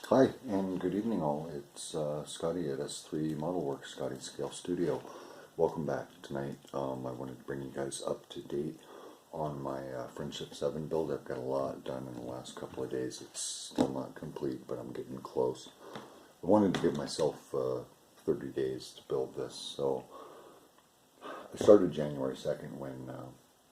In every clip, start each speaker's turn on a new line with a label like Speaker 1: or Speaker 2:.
Speaker 1: Hi, and good evening all. It's Scotty at S3 Modelworks, Scotty Scale Studio. Welcome back. Tonight I wanted to bring you guys up to date on my Friendship 7 build. I've got a lot done in the last couple of days. It's still not complete, but I'm getting close. I wanted to give myself 30 days to build this, so I started January 2nd when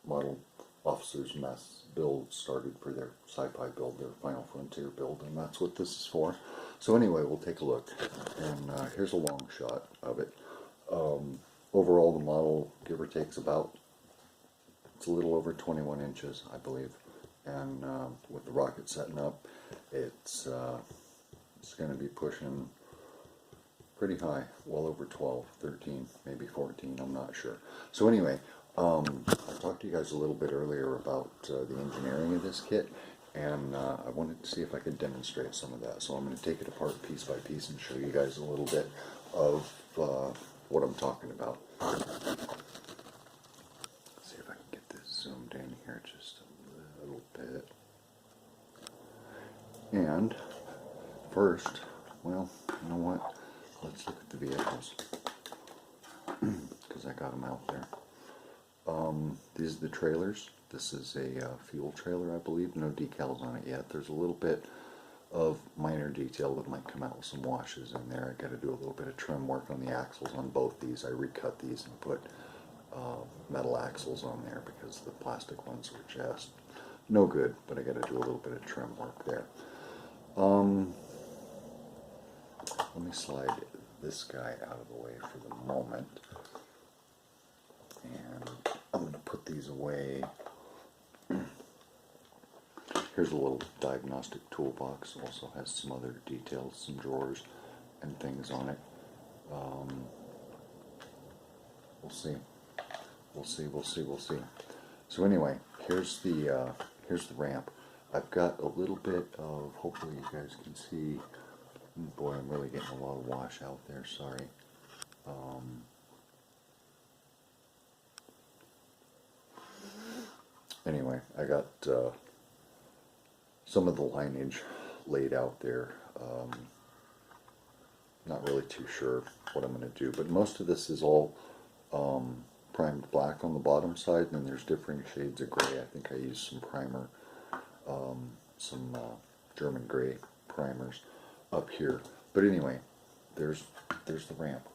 Speaker 1: Model Officers Mess build started for their sci-fi build, their Final Frontier build, and that's what this is for. So anyway, we'll take a look, and here's a long shot of it. Overall, the model, give or take, it's a little over 21 inches, I believe, and with the rocket setting up, it's going to be pushing pretty high, well over 12, 13, maybe 14, I'm not sure. So anyway, I talked to you guys a little bit earlier about the engineering of this kit, and I wanted to see if I could demonstrate some of that. So I'm going to take it apart piece by piece and show you guys a little bit of what I'm talking about. Let's see if I can get this zoomed in here just a little bit. And first, well, you know what? Let's look at the vehicles, because I got them out there. These are the trailers. This is a fuel trailer, I believe. No decals on it yet. There's a little bit of minor detail that might come out with some washes in there. I got to do a little bit of trim work on the axles on both these. I recut these and put metal axles on there because the plastic ones were just no good, but I got to do a little bit of trim work there. Let me slide this guy out of the way for the moment. And I'm going to put these away. Here's a little diagnostic toolbox. Also has some other details, some drawers and things on it. We'll see. We'll see. So anyway, here's the ramp. I've got a little bit of, hopefully you guys can see. Boy, I'm really getting a lot of wash out there, sorry. Anyway, I got some of the lineage laid out there. Not really too sure what I'm going to do, but most of this is all primed black on the bottom side, and then there's different shades of gray. I think I used some primer, some German gray primers up here. But anyway, there's the ramp.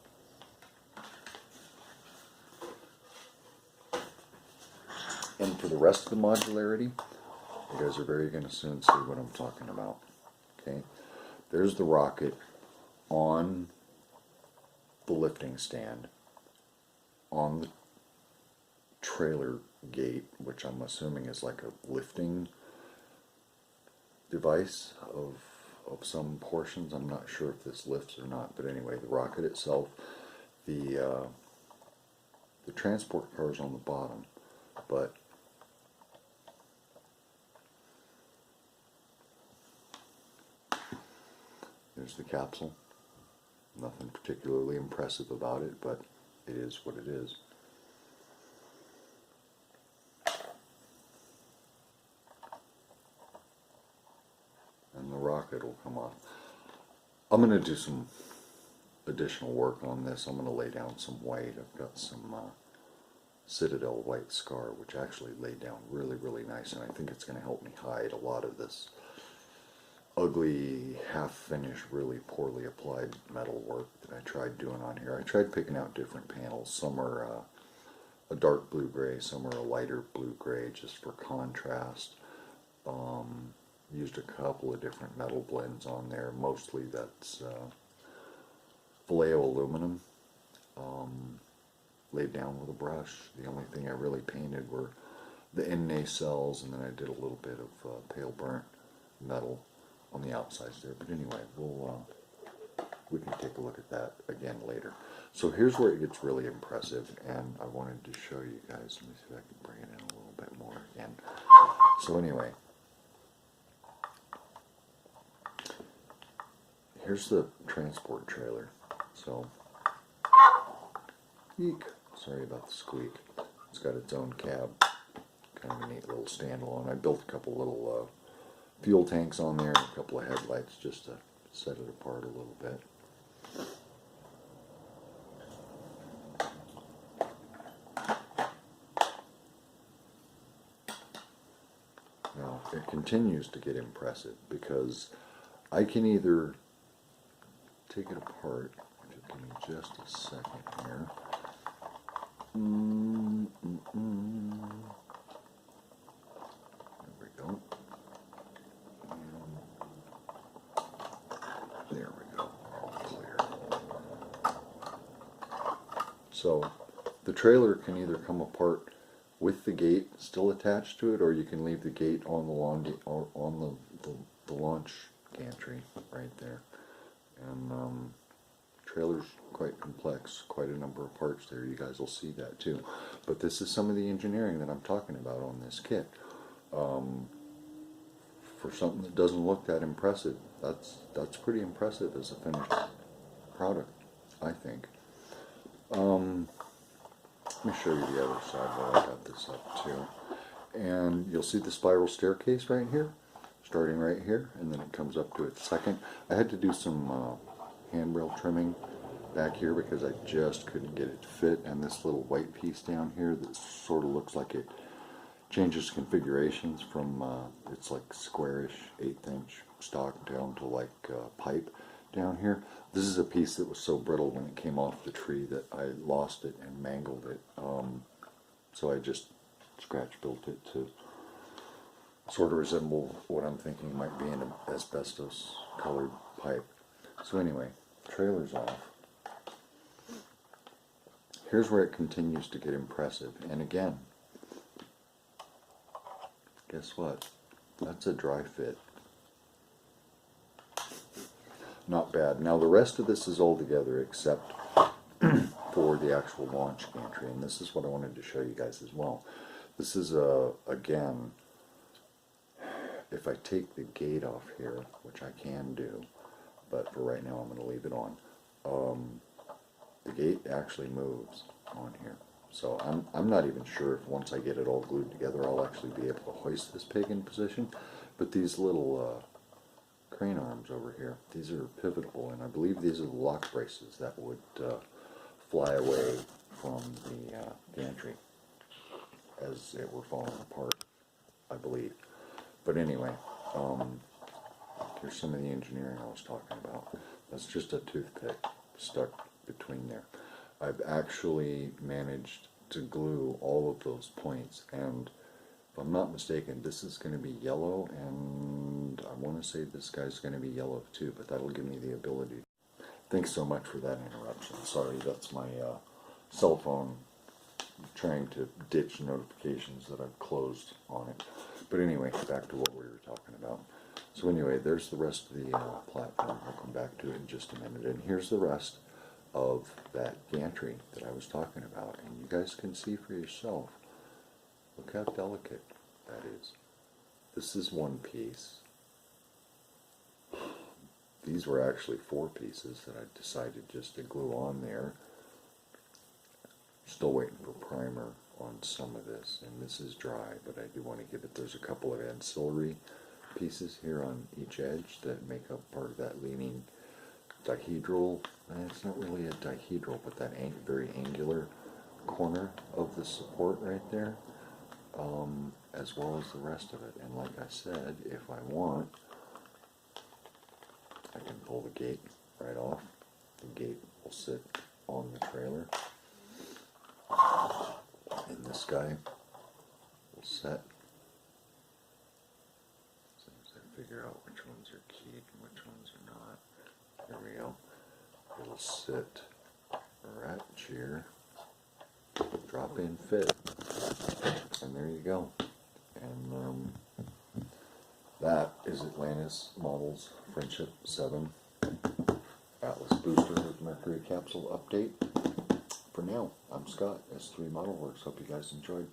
Speaker 1: And for the rest of the modularity, you guys are very going to soon see what I'm talking about. Okay, there's the rocket on the lifting stand, on the trailer gate, which I'm assuming is like a lifting device of some portions. I'm not sure if this lifts or not, but anyway, the rocket itself, the transport car is on the bottom, but there's the capsule. Nothing particularly impressive about it, but it is what it is. And the rocket will come off. I'm going to do some additional work on this. I'm going to lay down some white. I've got some Citadel white scar, which actually laid down really, really nice, and I think it's going to help me hide a lot of this ugly, half-finished, really poorly applied metal work that I tried doing on here. I tried picking out different panels. Some are a dark blue-gray, some are a lighter blue-gray, just for contrast. Used a couple of different metal blends on there. Mostly that's Vallejo aluminum, laid down with a brush. The only thing I really painted were the end nacelles, and then I did a little bit of pale burnt metal on the outsides there. But anyway, we can take a look at that again later. So here's where it gets really impressive, and I wanted to show you guys. Let me see if I can bring it in a little bit more again. So anyway, here's the transport trailer. So, eek, sorry about the squeak. It's got its own cab. Kind of a neat little standalone. I built a couple little fuel tanks on there, and a couple of headlights just to set it apart a little bit. Now, it continues to get impressive because I can either take it apart. Give me just a second here. There we go. There we go. All clear. So the trailer can either come apart with the gate still attached to it, or you can leave the gate on the the launch gantry right there. And trailer's quite complex, quite a number of parts there. You guys will see that too. But this is some of the engineering that I'm talking about on this kit. For something that doesn't look that impressive, that's pretty impressive as a finished product, I think. Let me show you the other side while I got this up too. And you'll see the spiral staircase right here, starting right here, and then it comes up to its second. I had to do some handrail trimming back here because I just couldn't get it to fit, and this little white piece down here that sort of looks like it changes configurations from it's like squarish 1/8" stock down to like pipe down here. This is a piece that was so brittle when it came off the tree that I lost it and mangled it, so I just scratch built it to sort of resemble what I'm thinking might be an asbestos colored pipe. So anyway, trailer's off. Here's where it continues to get impressive, and again, guess what? That's a dry fit. Not bad. Now the rest of this is all together except for the actual launch gantry, and this is what I wanted to show you guys as well. This is again, if I take the gate off here, which I can do, but for right now I'm going to leave it on. The gate actually moves on here. So I'm not even sure if once I get it all glued together I'll actually be able to hoist this pig in position. But these little crane arms over here, these are pivotable, and I believe these are the lock braces that would fly away from the gantry as it were falling apart, I believe. But anyway, here's some of the engineering I was talking about. That's just a toothpick stuck between there. I've actually managed to glue all of those points, and if I'm not mistaken, this is going to be yellow, and I want to say this guy's going to be yellow too, but that'll give me the ability. Thanks so much for that interruption. Sorry, that's my cell phone trying to ditch notifications that I've closed on it. But anyway, back to what we were talking about. So anyway, there's the rest of the platform. I'll come back to it in just a minute. And here's the rest of that gantry that I was talking about. And you guys can see for yourself. Look how delicate that is. This is one piece. These were actually 4 pieces that I decided just to glue on there. Still waiting for primer on some of this, and this is dry, but I do want to give it, there's a couple of ancillary pieces here on each edge that make up part of that leaning dihedral. It's not really a dihedral, but that very angular corner of the support right there, as well as the rest of it. And like I said, if I want, I can pull the gate right off. The gate will sit on the trailer, and this guy will set. As soon as I figure out which ones are keyed and which ones are not, there we go. It'll sit right here, drop in fit, and there you go. And that is Atlantis Models Friendship 7 Atlas Booster with Mercury Capsule update. For now, I'm Scott, S3 Model Works. Hope you guys enjoyed.